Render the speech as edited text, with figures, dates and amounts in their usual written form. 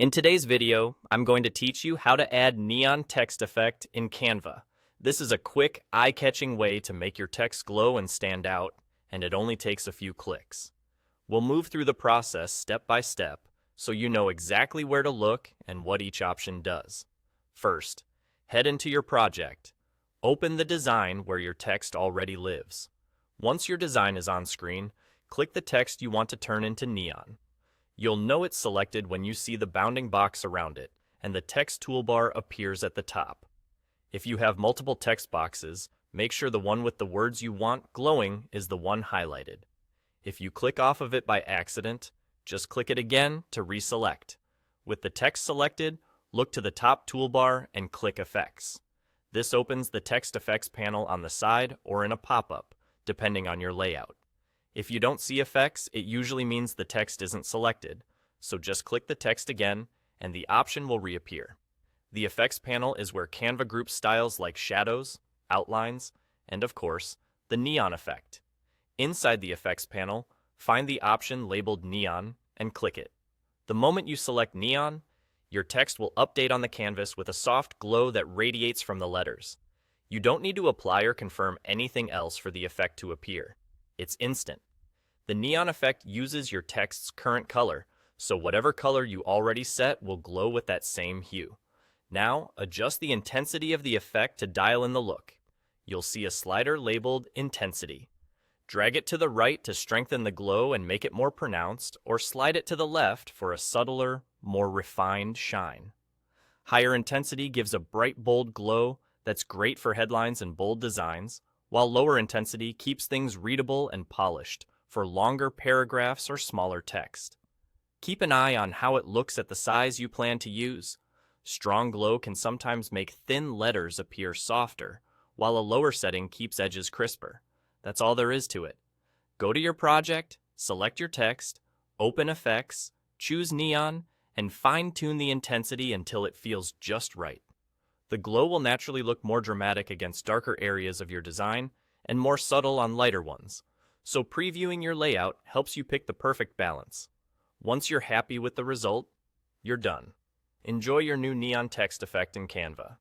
In today's video, I'm going to teach you how to add neon text effect in Canva. This is a quick, eye-catching way to make your text glow and stand out, and it only takes a few clicks. We'll move through the process step by step so you know exactly where to look and what each option does. First, head into your project. Open the design where your text already lives. Once your design is on screen, click the text you want to turn into neon. You'll know it's selected when you see the bounding box around it, and the text toolbar appears at the top. If you have multiple text boxes, make sure the one with the words you want glowing is the one highlighted. If you click off of it by accident, just click it again to reselect. With the text selected, look to the top toolbar and click Effects. This opens the Text Effects panel on the side or in a pop-up, depending on your layout. If you don't see effects, it usually means the text isn't selected, so just click the text again and the option will reappear. The Effects panel is where Canva groups styles like shadows, outlines, and of course, the neon effect. Inside the Effects panel, find the option labeled Neon and click it. The moment you select Neon, your text will update on the canvas with a soft glow that radiates from the letters. You don't need to apply or confirm anything else for the effect to appear. It's instant. The neon effect uses your text's current color, so whatever color you already set will glow with that same hue. Now, adjust the intensity of the effect to dial in the look. You'll see a slider labeled Intensity. Drag it to the right to strengthen the glow and make it more pronounced, or slide it to the left for a subtler, more refined shine. Higher intensity gives a bright, bold glow that's great for headlines and bold designs, while lower intensity keeps things readable and polished for longer paragraphs or smaller text. Keep an eye on how it looks at the size you plan to use. Strong glow can sometimes make thin letters appear softer, while a lower setting keeps edges crisper. That's all there is to it. Go to your project, select your text, open Effects, choose Neon, and fine-tune the intensity until it feels just right. The glow will naturally look more dramatic against darker areas of your design and more subtle on lighter ones, so previewing your layout helps you pick the perfect balance. Once you're happy with the result, you're done. Enjoy your new neon text effect in Canva.